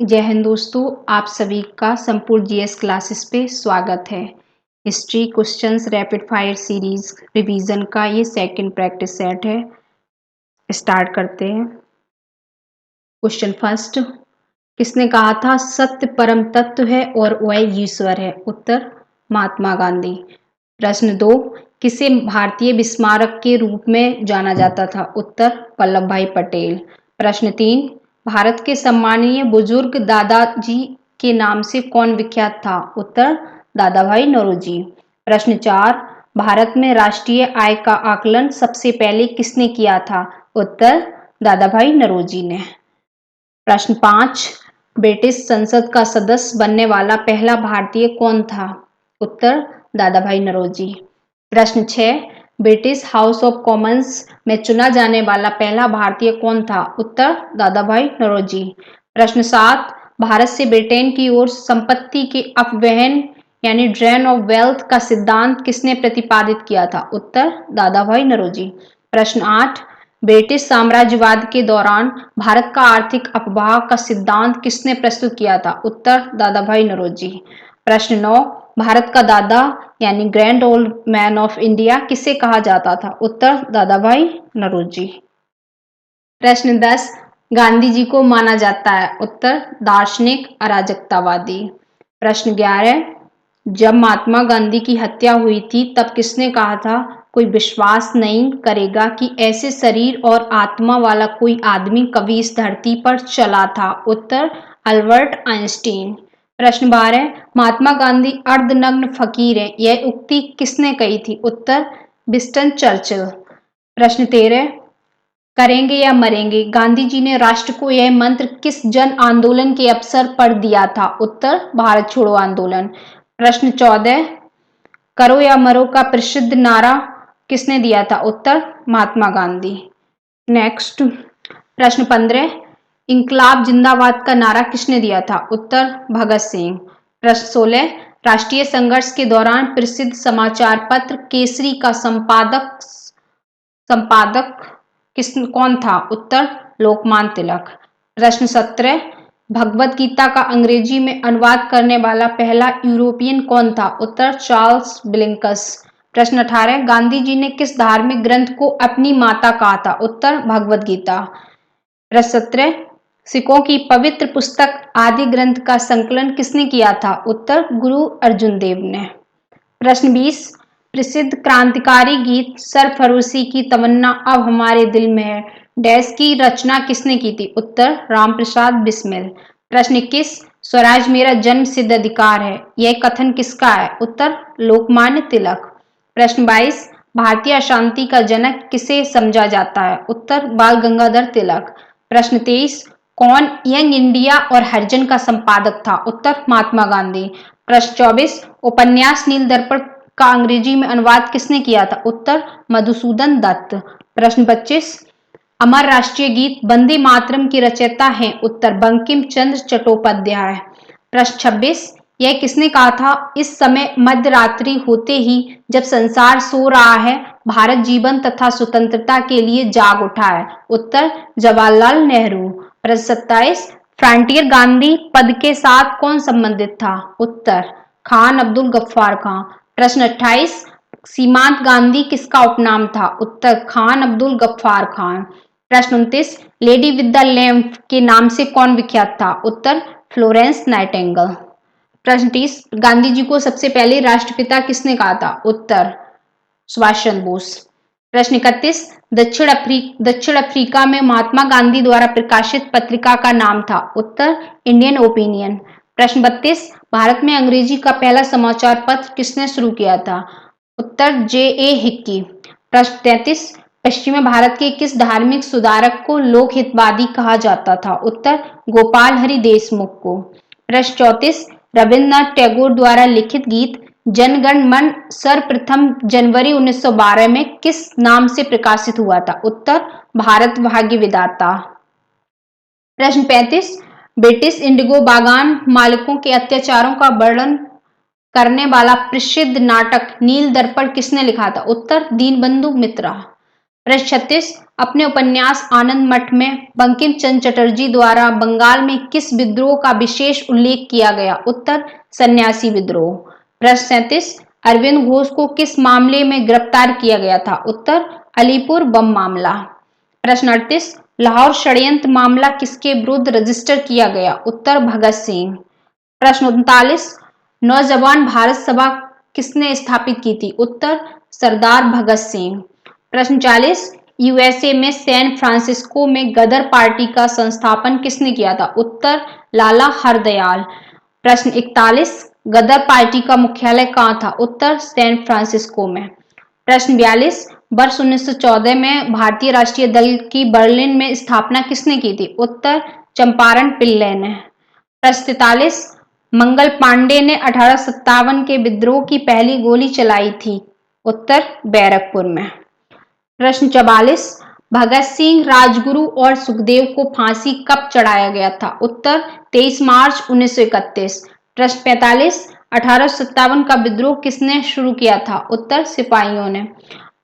जय हिंद दोस्तों, आप सभी का संपूर्ण जीएस क्लासेस पे स्वागत है। History questions rapid fire series revision का ये सेकंड प्रैक्टिस सेट है। स्टार्ट करते हैं। क्वेश्चन फर्स्ट, किसने कहा था सत्य परम तत्व है और वह ईश्वर है? उत्तर महात्मा गांधी। प्रश्न 2, किसे भारतीय विस्मारक के रूप में जाना जाता था? उत्तर वल्लभ भाई पटेल। प्रश्न 3, भारत के सम्मानीय बुजुर्ग दादाजी के नाम से कौन विख्यात था? उत्तर दादा भाई नौरोजी। प्रश्न 4, भारत में राष्ट्रीय आय का आकलन सबसे पहले किसने किया था? उत्तर दादा भाई नौरोजी ने। प्रश्न 5, ब्रिटिश संसद का सदस्य बनने वाला पहला भारतीय कौन था? उत्तर दादा भाई नौरोजी। प्रश्न 6, ब्रिटिश हाउस ऑफ कॉमन्स में चुना जाने वाला पहला भारतीय कौन था? उत्तर दादा भाई नौरोजी। प्रश्न 7, भारत से ब्रिटेन की ओर संपत्ति के अपवहन यानी ड्रेन ऑफ वेल्थ का सिद्धांत किसने प्रतिपादित किया था? उत्तर दादा भाई नौरोजी। प्रश्न 8, ब्रिटिश साम्राज्यवाद के दौरान भारत का आर्थिक अपवाह का सिद्धांत किसने प्रस्तुत किया था? उत्तर दादा भाई नौरोजी। प्रश्न 9, भारत का दादा यानी grand old man of India किसे कहा जाता था? उत्तर दादा भाई नौरोजी। प्रश्न 10, गांधी जी को माना जाता है? उत्तर दार्शनिक अराजकतावादी। प्रश्न 11, जब महात्मा गांधी की हत्या हुई थी तब किसने कहा था कोई विश्वास नहीं करेगा कि ऐसे शरीर और आत्मा वाला कोई आदमी कभी इस धरती पर चला था? उत्तर अल्बर्ट आइंस्टीन। प्रश्न 12, महात्मा गांधी अर्धनग्न फकीर है, यह उक्ति किसने कही थी? उत्तर विंस्टन चर्चिल। प्रश्न 13, करेंगे या मरेंगे, गांधी जी ने राष्ट्र को यह मंत्र किस जन आंदोलन के अवसर पर दिया था? उत्तर भारत छोड़ो आंदोलन। प्रश्न 14, करो या मरो का प्रसिद्ध नारा किसने दिया था? उत्तर महात्मा गांधी। नेक्स्ट प्रश्न 15, इंकलाब जिंदाबाद का नारा किसने दिया था? उत्तर भगत सिंह। प्रश्न 16, राष्ट्रीय संघर्ष के दौरान प्रसिद्ध समाचार पत्र केसरी का संपादक कौन था? उत्तर लोकमान्य तिलक। प्रश्न 17, भगवत गीता का अंग्रेजी में अनुवाद करने वाला पहला यूरोपियन कौन था? उत्तर चार्ल्स ब्लिंकस। प्रश्न 18, गांधी जी ने किस धार्मिक ग्रंथ को अपनी माता कहा था? उत्तर भगवत गीता। प्रश्न 17, सिखों की पवित्र पुस्तक आदि ग्रंथ का संकलन किसने किया था? उत्तर गुरु अर्जुन देव ने। प्रश्न 20, प्रसिद्ध क्रांतिकारी गीत सरफरोशी की तमन्ना अब हमारे दिल में है डैश की रचना किसने की थी? उत्तर रामप्रसाद बिस्मिल। प्रश्न 21, स्वराज मेरा जन्म सिद्ध अधिकार है, यह कथन किसका है? उत्तर लोकमान्य तिलक। प्रश्न 22, भारतीय अशांति का जनक किसे समझा जाता है? उत्तर बाल गंगाधर तिलक। प्रश्न 23, कौन यंग इंडिया और हरिजन का संपादक था? उत्तर महात्मा गांधी। प्रश्न 24, उपन्यास नील दर्पण का अंग्रेजी में अनुवाद किसने किया था? उत्तर मधुसूदन दत्त। प्रश्न 25, अमर राष्ट्रीय गीत वंदे मातरम के रचयिता हैं? उत्तर बंकिम चंद्र चट्टोपाध्याय। प्रश्न 26, यह किसने कहा था इस समय मध्य रात्रि होते ही जब संसार सो रहा है भारत जीवन तथा स्वतंत्रता के लिए जाग उठा है? उत्तर जवाहरलाल नेहरू। प्रश्न 27, फ्रंटियर गांधी पद के साथ कौन संबंधित था? उत्तर खान अब्दुल गफ्फार खां। प्रश्न 28, सीमांत गांधी किसका उपनाम था? उत्तर खान अब्दुल गफ्फार खान। प्रश्न 29, लेडी विद द लैम्प के नाम से कौन विख्यात था? उत्तर फ्लोरेंस नाइटिंगेल। प्रश्न 30, गांधी जी को सबसे पहले राष्ट्रपिता किसने कहा था? उत्तर सुभाष चंद्र बोस। प्रश्न 31, दक्षिण अफ्रीका में महात्मा गांधी द्वारा प्रकाशित पत्रिका का नाम था? उत्तर इंडियन ओपिनियन। प्रश्न 32, भारत में अंग्रेजी का पहला समाचार पत्र किसने शुरू किया था? उत्तर जे.ए. हिक्की। प्रश्न 33, पश्चिमी भारत के किस धार्मिक सुधारक को लोकहितवादी कहा जाता था? उत्तर गोपाल हरि देशमुख को। प्रश्न 34, रविन्द्रनाथ टैगोर द्वारा लिखित गीत जनगण मन सर्वप्रथम जनवरी 1912 में किस नाम से प्रकाशित हुआ था? उत्तर भारत भाग्य विधाता। प्रश्न 35, ब्रिटिश इंडिगो बागान मालिकों के अत्याचारों का वर्णन करने वाला प्रसिद्ध नाटक नील दर्पण किसने लिखा था? उत्तर दीनबंधु मित्रा। प्रश्न 36, अपने उपन्यास आनंद मठ में बंकिम चंद्र चटर्जी द्वारा बंगाल में किस विद्रोह का विशेष उल्लेख किया गया? उत्तर सन्यासी विद्रोह। प्रश्न 37 अरविंद घोष को किस मामले में गिरफ्तार किया गया था? उत्तर अलीपुर बम मामला। प्रश्न 38 लाहौर षड्यंत्र मामला किसके विरुद्ध रजिस्टर किया गया? उत्तर भगत सिंह। प्रश्न 39 नौजवान भारत सभा किसने स्थापित की थी? उत्तर सरदार भगत सिंह। प्रश्न 40 यूएसए में सैन फ्रांसिस्को में गदर पार्टी का संस्थापन किसने किया था? उत्तर लाला हरदयाल। प्रश्न 41 गदर पार्टी का मुख्यालय कहाँ था? उत्तर सैन फ्रांसिस्को में। प्रश्न 42 वर्ष 1914 में भारतीय राष्ट्रीय दल की बर्लिन में स्थापना किसने की थी? उत्तर चंपारण पिल्लै ने। प्रश्न 43 मंगल पांडे ने 1857 के विद्रोह की पहली गोली चलाई थी? उत्तर बैरकपुर में। प्रश्न 44 भगत सिंह राजगुरु और सुखदेव को फांसी कब चढ़ाया गया था? उत्तर 23 मार्च 1931। प्रश्न 45 1857 का विद्रोह किसने शुरू किया था? उत्तर सिपाहियों ने।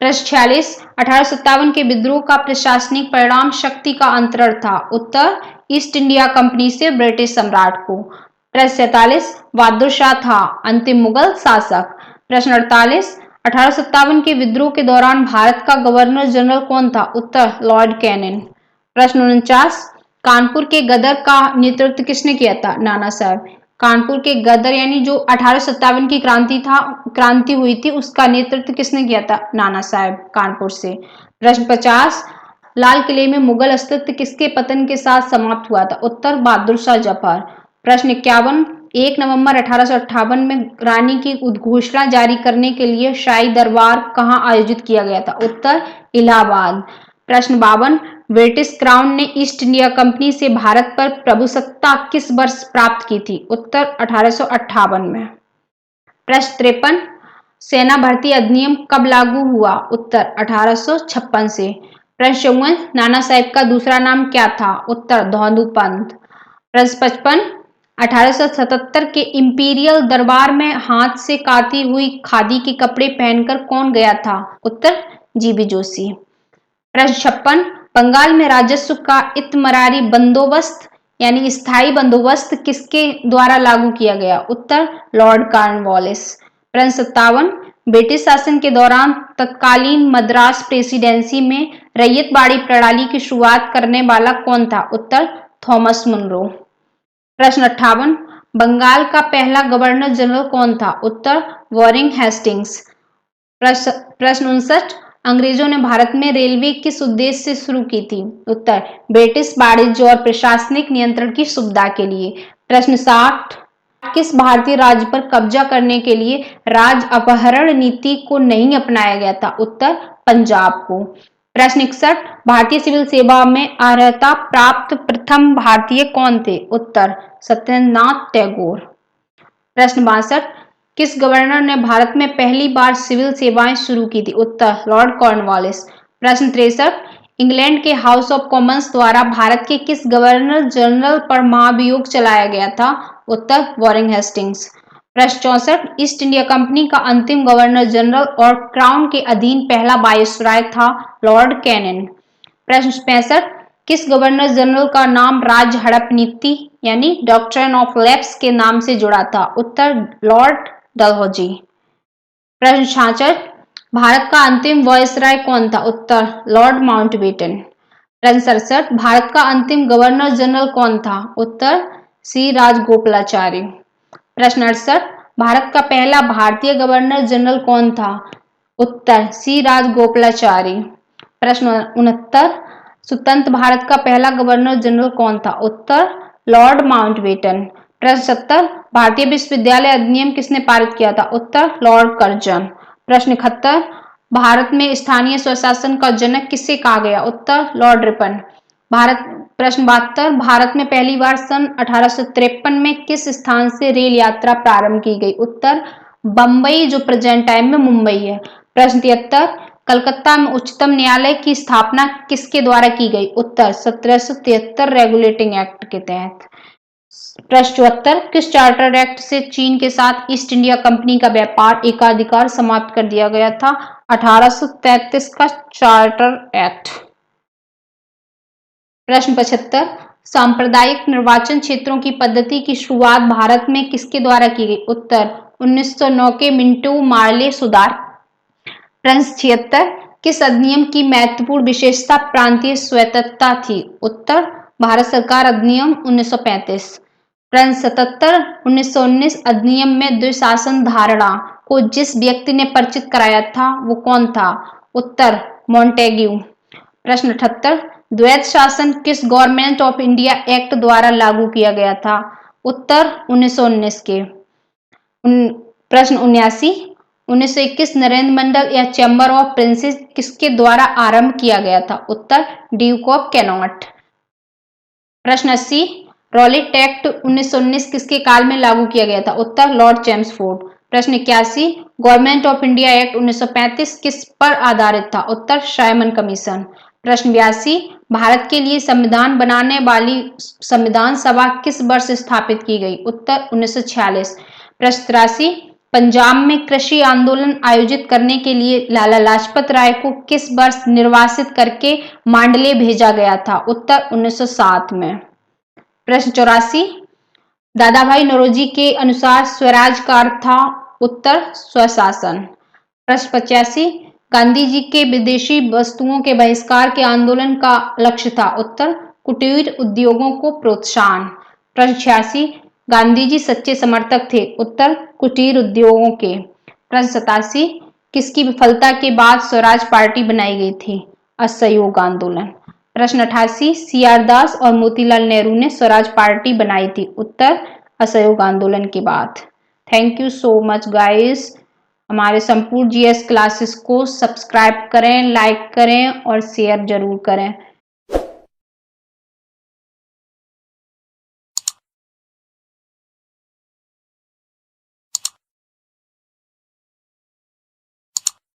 प्रश्न 46 1857 के विद्रोह का प्रशासनिक परिणाम शक्ति का अंतरण था? उत्तर ईस्ट इंडिया कंपनी से ब्रिटिश सम्राट को। प्रश्न 47 बहादुर शाह था अंतिम मुगल शासक। प्रश्न 48 1857 के विद्रोह के दौरान भारत का गवर्नर जनरल कौन था? उत्तर लॉर्ड कैनिंग। प्रश्न 49 कानपुर के गदर का नेतृत्व किसने किया था? नाना साहब। कानपुर के गदर यानी जो 1857 की क्रांति हुई थी उसका नेतृत्व किसने किया था? नाना साहब कानपुर से। प्रश्न 50 लाल किले में मुगल अस्तित्व किसके पतन के साथ समाप्त हुआ था? उत्तर बहादुर शाह जफर। प्रश्न 51 1 नवंबर 1858 में रानी की उद्घोषणा जारी करने के लिए शाही दरबार कहाँ आयोजित किया गया था? उत्तर इलाहाबाद। प्रश्न 52 ब्रिटिश क्राउन ने ईस्ट इंडिया कंपनी से भारत पर प्रभुसत्ता किस वर्ष प्राप्त की थी? उत्तर 1858 में। प्रश्न 53 सेना भर्ती अधिनियम कब लागू हुआ? उत्तर 1856 से। प्रश्न 54 नाना साहब का दूसरा नाम क्या था? उत्तर धौंधू पंत। प्रश्न 55 1877 के इंपीरियल दरबार में हाथ से काती हुई खादी के कपड़े पहनकर कौन गया था? उत्तर जीबी जोशी। प्रश्न 56 बंगाल में राजस्व का इतमरारी बंदोबस्त यानी स्थायी बंदोबस्त किसके द्वारा लागू किया गया? उत्तर लॉर्ड कॉर्नवालिस। प्रश्न 57 ब्रिटिश शासन के दौरान तत्कालीन मद्रास प्रेसिडेंसी में रैयतवाड़ी प्रणाली की शुरुआत करने वाला कौन था? उत्तर थॉमस मुनरो। प्रश्न 58 बंगाल का पहला गवर्नर जनरल कौन था? उत्तर वॉरेन हेस्टिंग्स। प्रश्न 59 अंग्रेजों ने भारत में रेलवे किस उद्देश्य से शुरू की थी? उत्तर ब्रिटिश वाणिज्य और प्रशासनिक नियंत्रण की सुविधा के लिए। प्रश्न 60 किस भारतीय राज्य पर कब्जा करने के लिए राज अपहरण नीति को नहीं अपनाया गया था? उत्तर पंजाब को। प्रश्न 61 भारतीय सिविल सेवा में अर्हता प्राप्त प्रथम भारतीय कौन थे? उत्तर सत्येंद्रनाथ टैगोर। प्रश्न 62 किस गवर्नर ने भारत में पहली बार सिविल सेवाएं शुरू की थी? उत्तर लॉर्ड कॉर्नवालिस। प्रश्न 63 इंग्लैंड के हाउस ऑफ कॉमन्स द्वारा भारत के किस गवर्नर जनरल पर महाभियोग चलाया गया था? उत्तर वॉरेन हेस्टिंग्स। प्रश्न 64 ईस्ट इंडिया कंपनी का अंतिम गवर्नर जनरल और क्राउन के अधीन पहला वायसराय था? Lord Canning. प्रश्न 65 किस गवर्नर जनरल का नाम राज्य हड़प नीति यानी डॉक्ट्रिन ऑफ लैप्स के नाम से जुड़ा था? उत्तर लॉर्ड डलहौजी। प्रश्न 66 भारत का अंतिम वायसराय कौन था? उत्तर लॉर्ड माउंटबेटन। प्रश्न 67 भारत का अंतिम गवर्नर जनरल कौन था? उत्तर सी राजगोपालाचारी। प्रश्न 68 भारत का पहला भारतीय गवर्नर जनरल कौन था? उत्तर सी राजगोपालाचारी। प्रश्न 69 स्वतंत्र भारत का पहला गवर्नर जनरल कौन था? उत्तर लॉर्ड माउंटबेटन। प्रश्न 70 भारतीय विश्वविद्यालय अधिनियम किसने पारित किया था? उत्तर लॉर्ड कर्जन। प्रश्न 71 भारत में स्थानीय स्वशासन का जनक किसे कहा गया? उत्तर लॉर्ड रिपन। प्रश्न 72 भारत में पहली बार सन 1853 में किस स्थान से रेल यात्रा प्रारंभ की गई? उत्तर बम्बई जो प्रेजेंट टाइम में मुंबई है। प्रश्न 73 कलकत्ता में उच्चतम न्यायालय की स्थापना किसके द्वारा की गई? उत्तर 1773 रेगुलेटिंग एक्ट के तहत। प्रश्न 74 किस चार्टर एक्ट से चीन के साथ ईस्ट इंडिया कंपनी का व्यापार एकाधिकार समाप्त कर दिया गया था? 1833 का चार्टर एक्ट। प्रश्न 75 सांप्रदायिक निर्वाचन क्षेत्रों की पद्धति की शुरुआत भारत में किसके द्वारा की गई? उत्तर 1909 के मिंटो मार्ले सुधार। प्रश्न 76 किस अधिनियम की महत्वपूर्ण विशेषता प्रांतीय स्वायत्तता थी? उत्तर भारत सरकार अधिनियम 1935। प्रश्न 77 1919 अधिनियम में द्विशासन धारणा को जिस व्यक्ति ने परिचित कराया था वो कौन था? उत्तर मॉन्टेग्यू। प्रश्न 78 द्वैध शासन किस गवर्नमेंट ऑफ इंडिया एक्ट द्वारा लागू किया गया था? उत्तर 1919 के। प्रश्न 79 1921 नरेंद्र मंडल या चैम्बर ऑफ प्रिंसेस किसके द्वारा आरंभ किया गया था? उत्तर ड्यूक ऑफ कैनॉट। प्रश्न 80 रॉलेट एक्ट 1919 किसके काल में लागू किया गया था? उत्तर लॉर्ड चेम्सफोर्ड। प्रश्न 81 गवर्नमेंट ऑफ इंडिया एक्ट 1935 किस पर आधारित था? उत्तर साइमन कमीशन। प्रश्न 82 भारत के लिए संविधान बनाने वाली संविधान सभा किस वर्ष स्थापित की गई? उत्तर 1946। प्रश्न 83 पंजाब में कृषि आंदोलन आयोजित करने के लिए लाला लाजपत राय को किस वर्ष निर्वासित करके मांडले भेजा गया था? उत्तर 1907 में। प्रश्न 84 दादा भाई नौरोजी के अनुसार स्वराज का अर्थ था? उत्तर स्वशासन। प्रश्न 85 गांधी जी के विदेशी वस्तुओं के बहिष्कार के आंदोलन का लक्ष्य था? उत्तर कुटीर उद्योगों को प्रोत्साहन। प्रश्न 86 गांधी जी सच्चे समर्थक थे? उत्तर कुटीर उद्योगों के। प्रश्न 87 किसकी विफलता के बाद स्वराज पार्टी बनाई गई थी? असहयोग आंदोलन। प्रश्न 88 CR दास और मोतीलाल नेहरू ने स्वराज पार्टी बनाई थी? उत्तर असहयोग आंदोलन के बाद। Thank you so much guys. हमारे संपूर्ण GS क्लासेस को सब्सक्राइब करें, लाइक करें और शेयर जरूर करें।